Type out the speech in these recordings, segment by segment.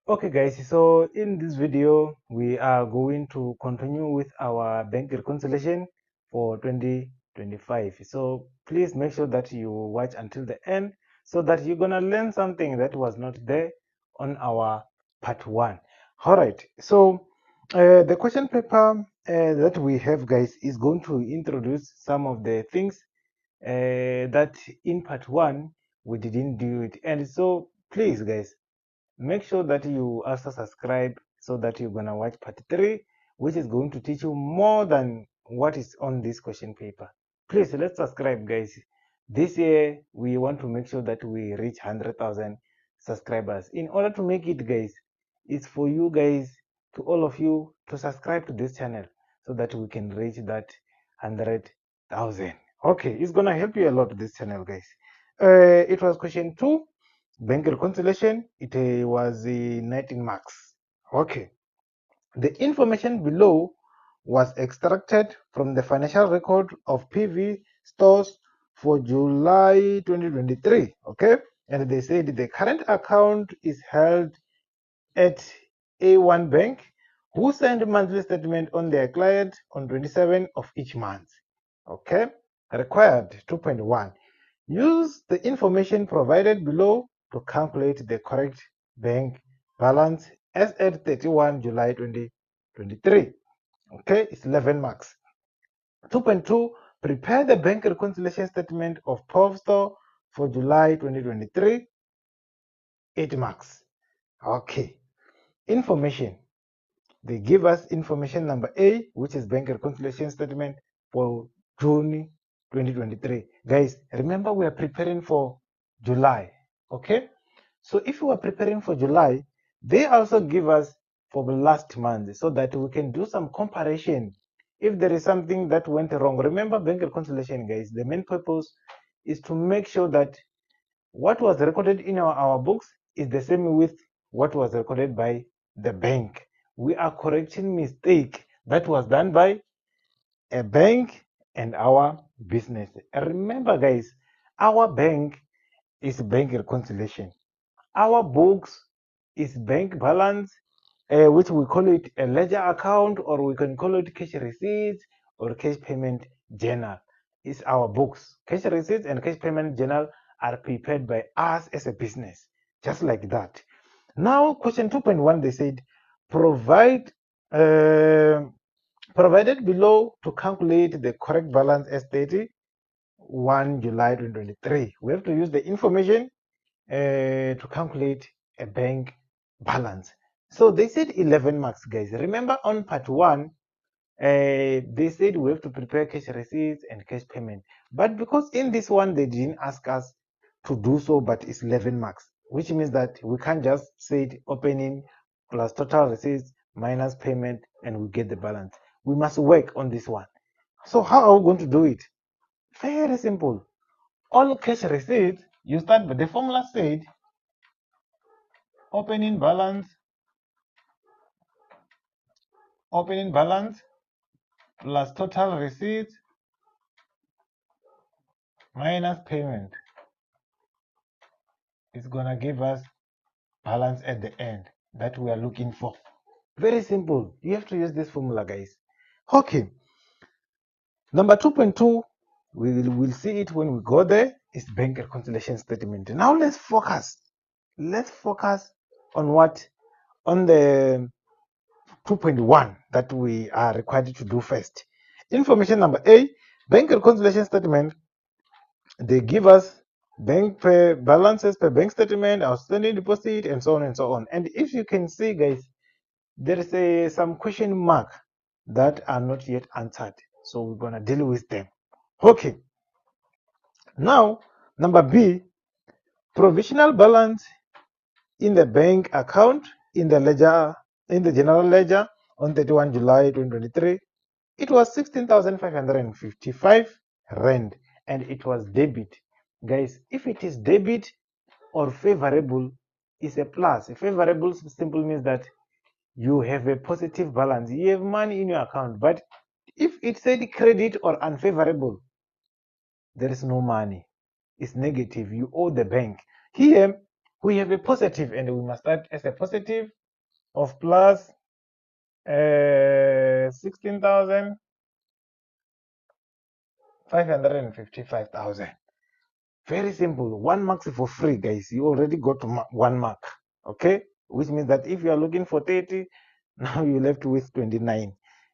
Okay guys, so in this video we are going to continue with our bank reconciliation for 2025. So please make sure that you watch until the end so that you're gonna learn something that was not there on our part 1. Alright, so the question paper that we have guys is going to introduce some of the things that in part 1 we didn't do it, and so please guys, make sure that you also subscribe so that you're gonna watch part 3, which is going to teach you more than what is on this question paper. Please, let's subscribe guys. This year we want to make sure that we reach 100,000 subscribers. In order to make it guys, it's for you guys, to all of you, to subscribe to this channel so that we can reach that 100,000. Okay, it's gonna help you a lot, this channel guys. It was question 2, bank reconciliation. It was 19 marks. Okay, the information below was extracted from the financial record of PV stores for July 2023. Okay, and they said the current account is held at A1 Bank, who send monthly statement on their client on 27 of each month. Okay, required 2.1. Use the information provided below to calculate the correct bank balance as at 31 July 2023. Okay, it's 11 marks. 2.2, prepare the bank reconciliation statement of POV store for July 2023, 8 marks. Okay, information. They give us information number A, which is bank reconciliation statement for June 2023. Guys, remember we are preparing for July. Okay, so if we are preparing for July, they also give us for the last month so that we can do some comparison if there is something that went wrong. Remember, bank reconciliation guys, the main purpose is to make sure that what was recorded in our books is the same with what was recorded by the bank. We are correcting mistake that was done by a bank and our business. Remember guys, our bank is bank reconciliation. Our books is bank balance, which we call it a ledger account, or we can call it cash receipts or cash payment journal. Is our books. Cash receipts and cash payment journal are prepared by us as a business, just like that. Now, question 2.1, they said, provide provided below to calculate the correct balance as 31 July 2023. We have to use the information to calculate a bank balance. So they said 11 marks, guys. Remember on part 1, they said we have to prepare cash receipts and cash payment. But because in this one, they didn't ask us to do so, but it's 11 marks, which means that we can't just say it opening plus total receipts minus payment and we get the balance. We must work on this one. So how are we going to do it? Very simple. All cash receipts, you start with the formula said opening balance plus total receipts minus payment is gonna give us balance at the end that we are looking for. Very simple. You have to use this formula, guys. Okay. Number 2.2, we'll see it when we go there, is bank reconciliation statement. Now let's focus. Let's focus on what? On the 2.1 that we are required to do first. Information number A, bank reconciliation statement. They give us bank balances per bank statement, outstanding deposit, and so on and so on. And if you can see, guys, there is some question mark that are not yet answered. So we're gonna deal with them. Okay. Now, number B, provisional balance in the bank account in the ledger, in the general ledger on 31 July 2023. It was 16,555 rand, and it was debit. Guys, if it is debit or favorable, it's a plus. Favorable simply means that you have a positive balance, you have money in your account. But if it said credit or unfavorable, there is no money, it's negative, you owe the bank. Here we have a positive and we must start as a positive of plus 16,555,000. Very simple. 1 mark for free, guys. You already got 1 mark. Okay, which means that if you are looking for 30, now you're left with 29.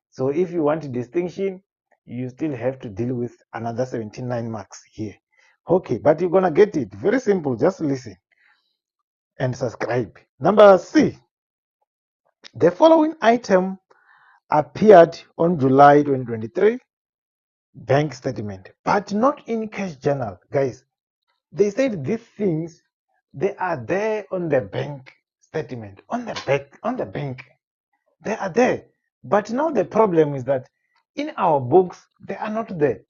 So if you want distinction, you still have to deal with another 79 marks here. Okay, but you're gonna get it. Very simple. Just listen and subscribe. Number C. The following item appeared on July 2023 bank statement, but not in cash journal. Guys, they said these things, they are there on the bank statement, on the bank. They are there. But now the problem is that in our books, they are not there,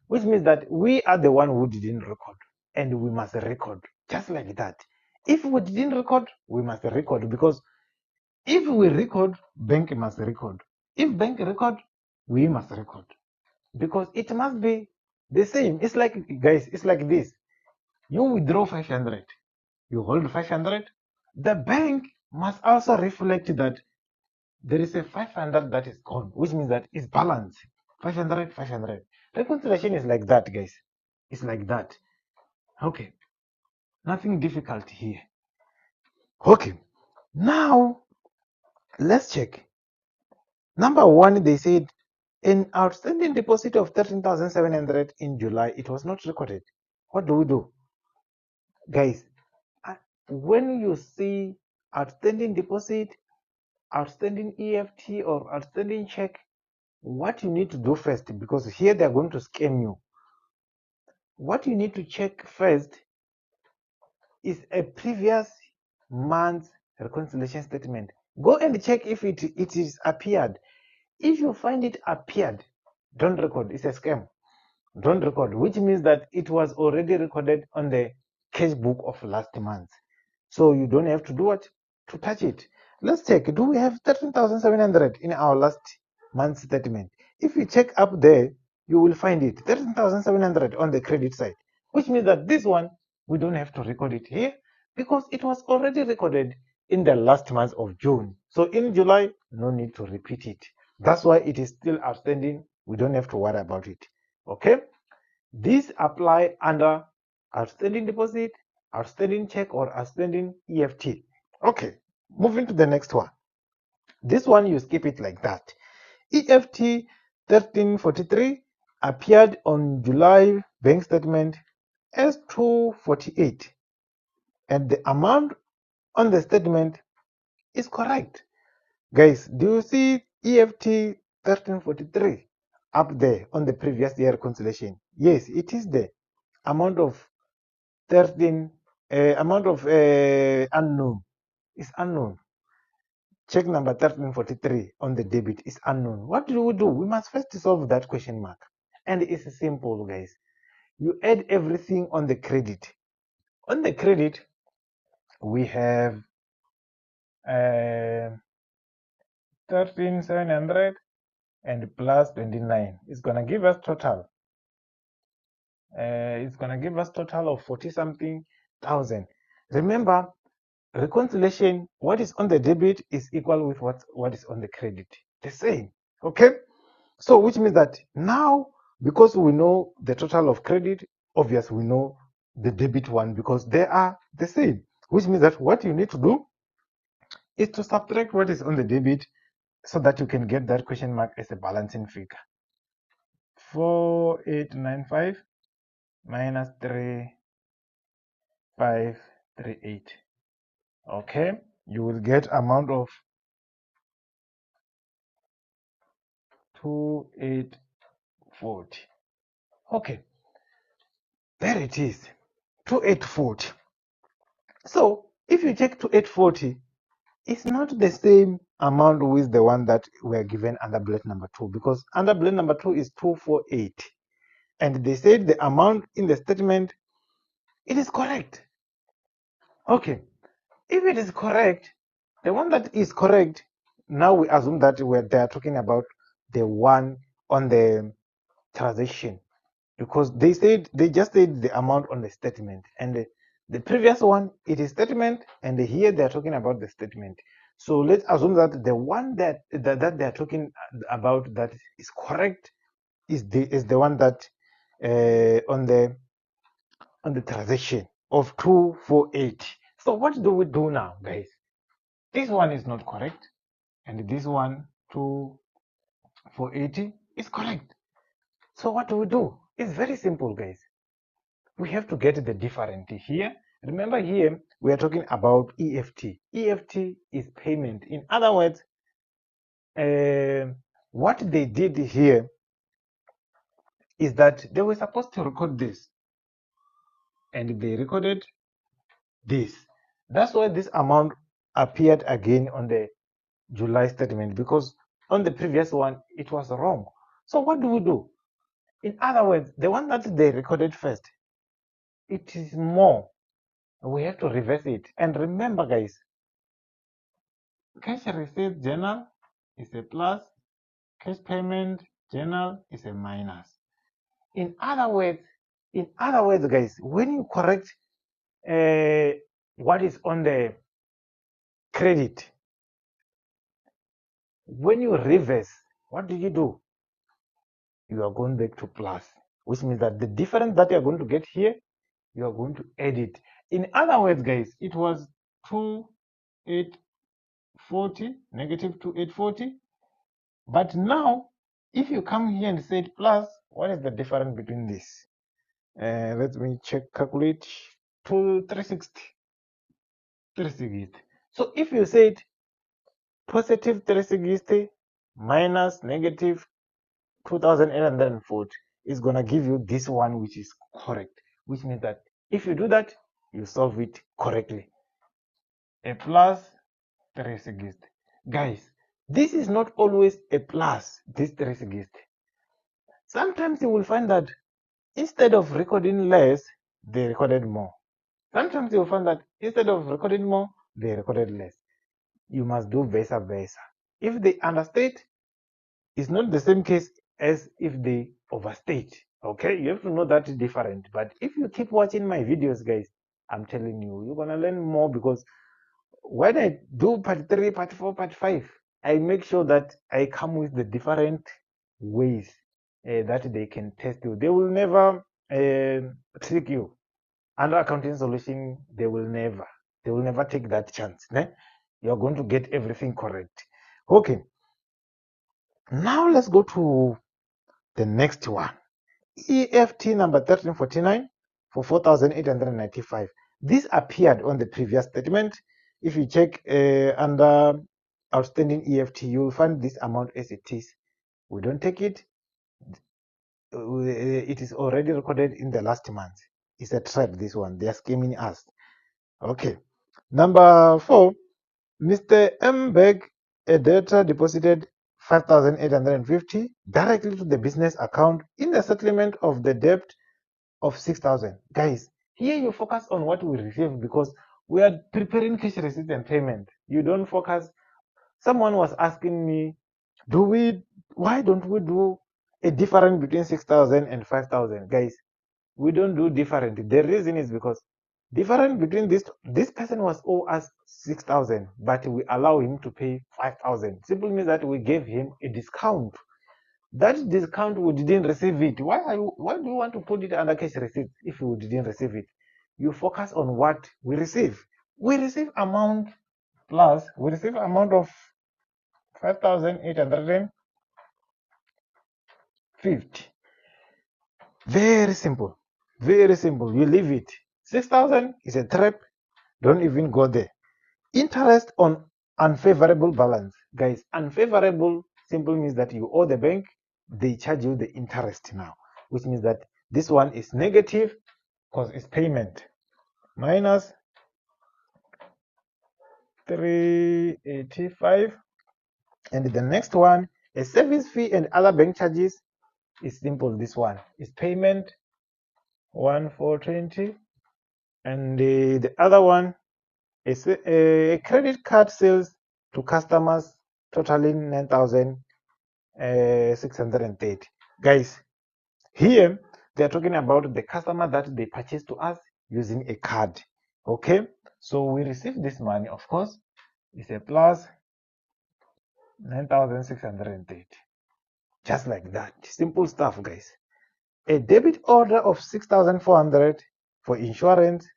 which means that we are the one who didn't record, and we must record just like that. If we didn't record, we must record, because if we record, bank must record. If bank record, we must record, because it must be the same. It's like, guys, it's like this. You withdraw 500, you hold 500. The bank must also reflect that there is a 500 that is gone, which means that it's balanced. 500, 500. Reconciliation is like that, guys. It's like that. Okay. Nothing difficult here. Okay. Now, let's check. Number one, they said an outstanding deposit of 13,700 in July. It was not recorded. What do we do? Guys, when you see outstanding deposit, outstanding EFT, or outstanding check, what you need to do first, because here they're going to scam you, what you need to check first is a previous month's reconciliation statement. Go and check if it is appeared. If you find it appeared, don't record. It's a scam. Don't record, which means that it was already recorded on the cash book of last month. So you don't have to do what? To touch it. Let's check. Do we have 13,700 in our last month's statement? If you check up there, you will find it 13,700 on the credit side, which means that this one, we don't have to record it here because it was already recorded in the last month of June. So in July, no need to repeat it. That's why it is still outstanding. We don't have to worry about it. Okay? These apply under outstanding deposit, outstanding check, or outstanding EFT. Okay, moving to the next one. This one, you skip it like that. EFT 1343 appeared on July bank statement as 248, and the amount on the statement is correct. Guys, do you see EFT 1343 up there on the previous year reconciliation? Yes, it is the amount of 13 unknown is unknown. Check number 1343 on the debit is unknown. What do? We must first solve that question mark. And it's simple, guys. You add everything on the credit. On the credit, we have 13,700 and plus 29. It's gonna give us total. It's gonna give us total of 40 something thousand. Remember, reconciliation, what is on the debit is equal with what is on the credit. The same. Okay? So which means that now, because we know the total of credit, obviously we know the debit one because they are the same. Which means that what you need to do is to subtract what is on the debit so that you can get that question mark as a balancing figure. 4895 minus 3538. Okay, you will get amount of 2840. Okay, there it is, 2840. So if you check 2840, it's not the same amount with the one that we're given under bullet number 2, because under bullet number 2 is 248, and they said the amount in the statement, it is correct. Okay, if it is correct, the one that is correct, now we assume that they are talking about the one on the transaction, because they just said the amount on the statement, and the previous one, it is statement, and here they are talking about the statement. So let's assume that the one that they are talking about that is correct is the one that on the transaction of 248. So what do we do now, guys? This one is not correct, and this one 2480 is correct. So what do we do? It's very simple, guys. We have to get the difference here. Remember, here we are talking about EFT. EFT is payment. In other words, what they did here is that they were supposed to record this, and they recorded this. That's why this amount appeared again on the July statement, because on the previous one it was wrong. So what do we do? In other words, the one that they recorded first, it is more. We have to reverse it. And remember, guys, cash receipt journal is a plus, cash payment journal is a minus. In other words, guys, when you correct what is on the credit, when you reverse, what do? You are going back to plus, which means that the difference that you are going to get here, you are going to add it. In other words, guys, it was 2840, negative 2840. But now, if you come here and say plus, what is the difference between this? Let me calculate. 360. 360. So if you say positive 360 minus negative 2840, is going to give you this one, which is correct, which means that if you do that, you solve it correctly. A plus 360. Guys, this is not always a plus, this 360. Sometimes you will find that instead of recording less, they recorded more. Sometimes you'll find that instead of recording more, they recorded less. You must do vice versa. If they understate, it's not the same case as if they overstate. Okay, you have to know that different. But if you keep watching my videos, guys, I'm telling you, you're gonna learn more, because when I do part 3, part 4, part 5, I make sure that I come with the different ways that they can test you. They will never trick you. Under accounting solution, they will never take that chance. You're going to get everything correct. Okay, now let's go to the next one. EFT number 1349 for 4,895. This appeared on the previous statement. If you check under outstanding EFT, you'll find this amount as it is. We don't take it. It is already recorded in the last month. It's a trap, this one. They are scheming us. Okay. Number 4, Mr. M. Beg, a debtor, deposited 5,850 directly to the business account in the settlement of the debt of 6,000. Guys, here you focus on what we receive, because we are preparing cash receipt and payment. You don't focus. Someone was asking me, why don't we do a difference between 6,000 and 5,000? Guys, we don't do different. The reason is because difference between this person was owe us 6,000, but we allow him to pay 5,000. Simply means that we gave him a discount. That discount, we didn't receive it. Why do you want to put it under cash receipt if we didn't receive it? You focus on what we receive. We receive amount plus, we receive amount of 5,850. Very simple. Very simple. You leave it. 6,000 is a trap. Don't even go there. Interest on unfavorable balance. Guys, unfavorable simply means that you owe the bank, they charge you the interest now, which means that this one is negative because it's payment, minus 385. And the next one, a service fee and other bank charges, is simple. This one is payment 1,420, and the other one is a credit card sales to customers totaling 9,630. Guys, here they're talking about the customer that they purchased to us using a card. Okay, so we receive this money, of course. is a plus 9,630. Just like that. Simple stuff, guys. A debit order of 6,400 for insurance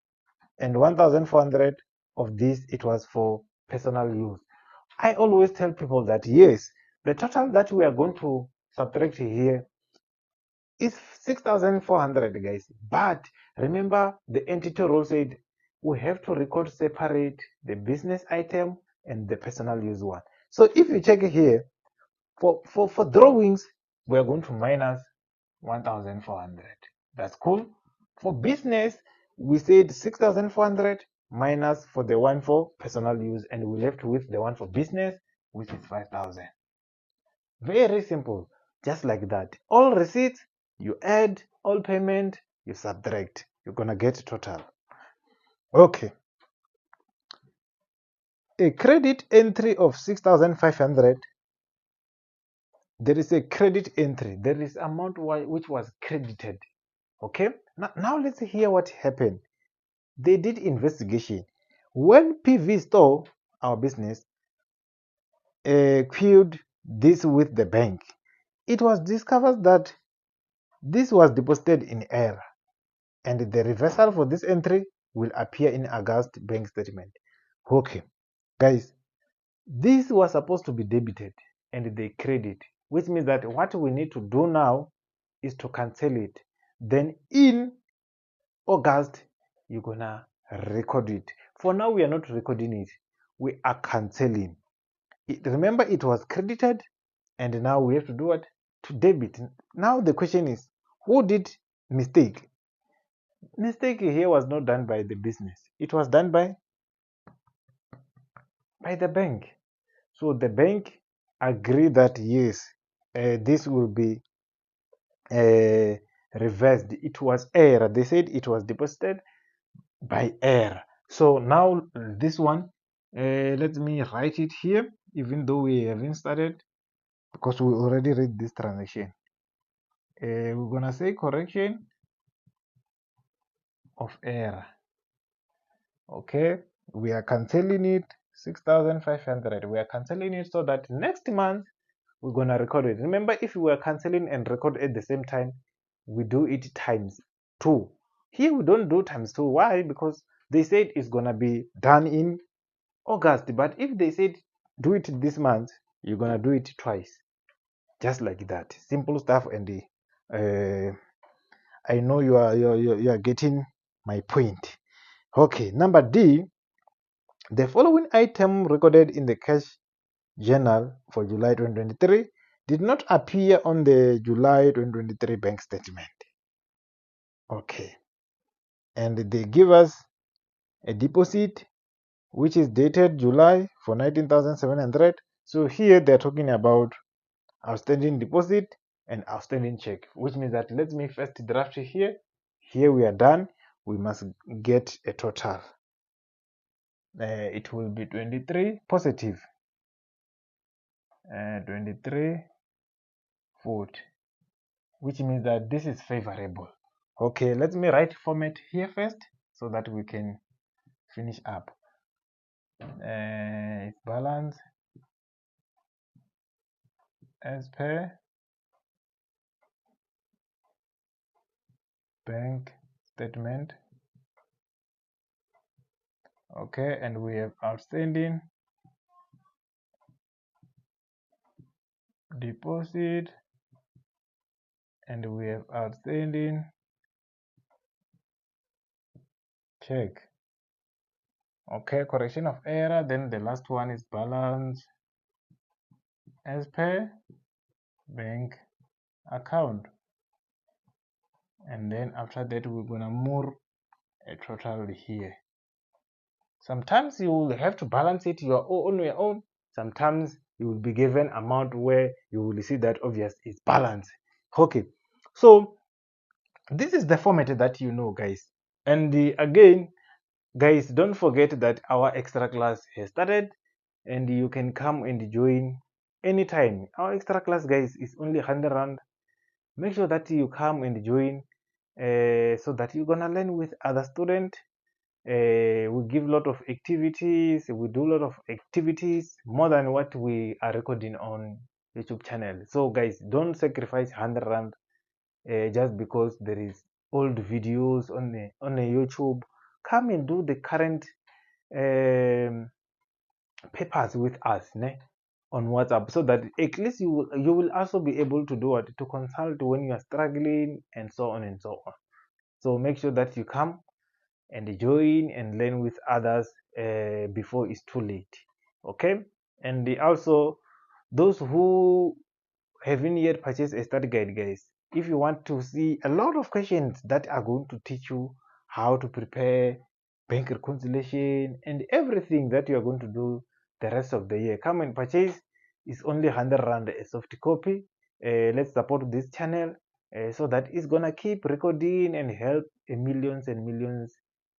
and 1,400 of this, it was for personal use. I always tell people that yes, the total that we are going to subtract here is 6,400, guys. But remember, the entity rule said we have to record separate the business item and the personal use one. So if you check here, for drawings, we are going to minus 1,400. That's cool. For business, we said 6,400 minus for the one for personal use, and we left with the one for business, which is 5,000. Very simple, just like that. All receipts, you add, all payment, you subtract. You're gonna get total. Okay. A credit entry of 6,500. There is a credit entry. There is amount which was credited. Okay. Now let's hear what happened. They did investigation. When PV Store, our business, queued this with the bank, it was discovered that this was deposited in error, and the reversal for this entry will appear in August bank statement. Okay, guys, this was supposed to be debited and they credit, which means that what we need to do now is to cancel it. Then in August, you're gonna record it. For now, we are not recording it. We are canceling it. Remember, it was credited, and now we have to do what? To debit. Now the question is, who did mistake? Mistake here was not done by the business. It was done by the bank. So the bank agreed that yes, this will be reversed. It was error. They said it was deposited by error. So now this one, let me write it here, even though we haven't started, because we already read this transaction. We're gonna say correction of error. Okay, we are canceling it 6,500. We are canceling it so that next month we're gonna record it. Remember, if we were canceling and record at the same time, we do it times 2. Here we don't do times 2. Why? Because they said it's gonna be done in August, but if they said do it this month, you're gonna do it twice, just like that. Simple stuff. And I know you are getting my point. Okay, number D, the following item recorded in the cash journal for July 2023 did not appear on the July 2023 bank statement. Okay, and they give us a deposit which is dated July for 19,700. So here they're talking about outstanding deposit and outstanding check, which means that let me first draft here. Here we are done. We must get a total. It will be 23 positive, 23 40, which means that this is favorable. Okay, let me write format here first so that we can finish up. Balance as per bank statement. Okay, and we have outstanding deposit and we have outstanding check. Okay, correction of error. Then the last one is balance as per bank account, and then after that we're gonna move a total here. Sometimes you will have to balance it on your own. Sometimes you will be given amount where you will see that obvious is balanced. Okay, so this is the format that you know, guys. And again, guys, don't forget that our extra class has started and you can come and join anytime. Our extra class, guys, is only 100 rand. Make sure that you come and join so that you're gonna learn with other students. We're we give a lot of activities, we do a lot of activities more than what we are recording on YouTube channel. So guys, don't sacrifice 100 rand just because there is old videos on the YouTube. Come and do the current papers with us on WhatsApp, so that at least you will also be able to do it, to consult when you are struggling, and so on and so on. So make sure that you come and join and learn with others before it's too late. Okay. And also, those who haven't yet purchased a study guide, guys, if you want to see a lot of questions that are going to teach you how to prepare bank reconciliation and everything that you are going to do the rest of the year, come and purchase. It's only 100 rand a soft copy. Let's support this channel so that it's gonna keep recording and help millions and millions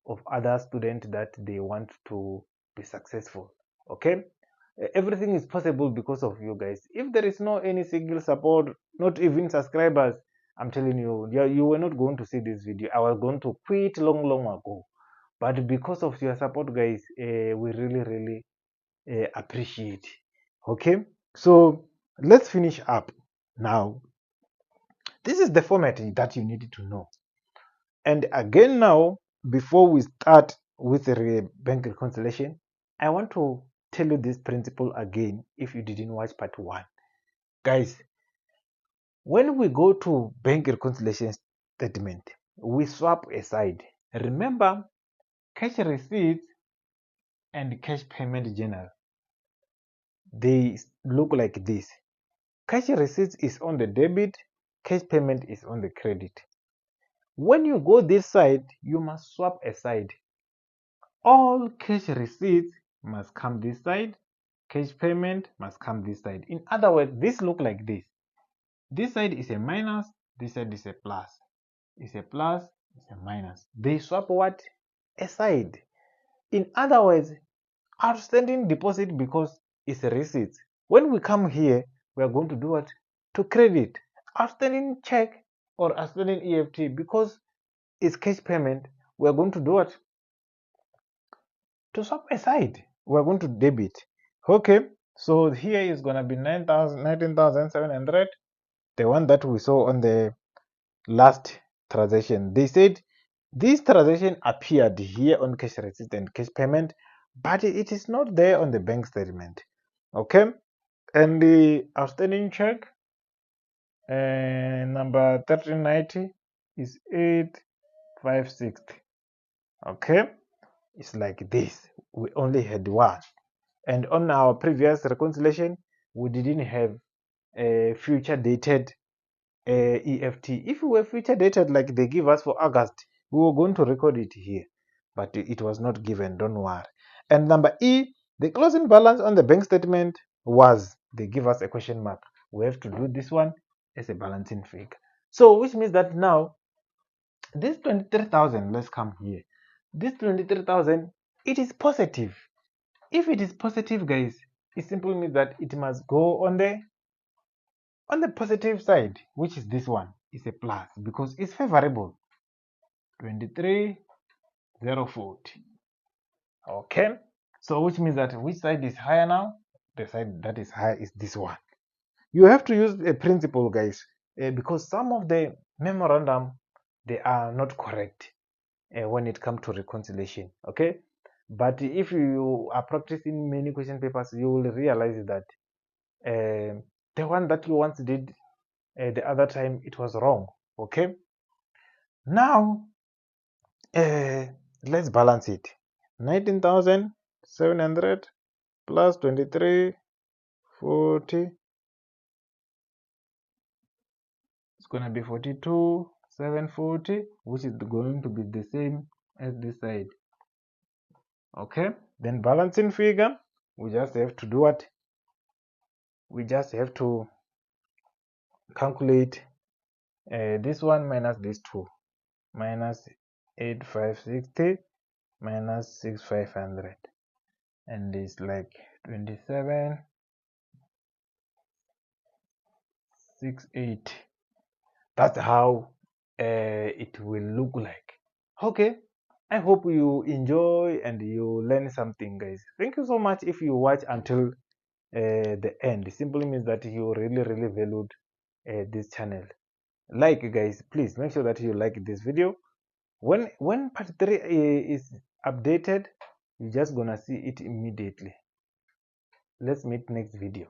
of other students that they want to be successful. Okay. Everything is possible because of you guys. If there is no any single support, not even subscribers, I'm telling you, you were not going to see this video. I was going to quit long ago. But because of your support, guys, we really appreciate. Okay. So let's finish up now. This is the format that you need to know. And again, now, before we start with the bank reconciliation, I want to tell you this principle again if you didn't watch part 1. Guys, when we go to bank reconciliation statement, we swap aside. Remember, cash receipts and cash payment journal, they look like this. Cash receipts is on the debit, cash payment is on the credit. When you go this side, you must swap aside. All cash receipts must come this side, cash payment must come this side. In other words, this look like this. This side is a minus, this side is a plus. It's a plus, it's a minus. They swap what? Aside. In other words, outstanding deposit, because it's a receipt. When we come here, we are going to do what? To credit. Outstanding check or outstanding EFT, because it's cash payment, we are going to do what? To swap aside. We are going to debit. Okay, so here is going to be 19,700, the one that we saw on the last transaction. They said this transaction appeared here on cash receipt and cash payment, but it is not there on the bank statement. Okay, and the outstanding check number 1390 is 8560. Okay, it's like this. We only had one, and on our previous reconciliation we didn't have a future dated EFT. If we were future dated like they give us for August, we were going to record it here, but it was not given. Don't worry. And number E, the closing balance on the bank statement was, they give us a question mark. We have to do this one as a balancing figure. So which means that now this 23,000, let's come here. This 23,000, it is positive. If it is positive, guys, it simply means that it must go on the positive side, which is this one. Is a plus because it's favorable. 23,040. Okay, so which means that which side is higher now? The side that is higher is this one. You have to use a principle, guys, because some of the memorandum, they are not correct when it comes to reconciliation. Okay, but if you are practicing many question papers, you will realize that the one that you once did the other time, it was wrong. Okay, now let's balance it. 19,700 plus 2340, it's going to be 42,740, which is going to be the same as this side. Okay, then balancing figure, we just have to do what? We just have to calculate this one minus this two, minus 8560 minus 6500, and it's like 2768. That's how it will look like. Okay, I hope you enjoy and you learn something, guys. Thank you so much if you watch until the end. It simply means that you really valued this channel. Like, guys, please make sure that you like this video. When part 3 is updated, you're just gonna see it immediately. Let's meet next video.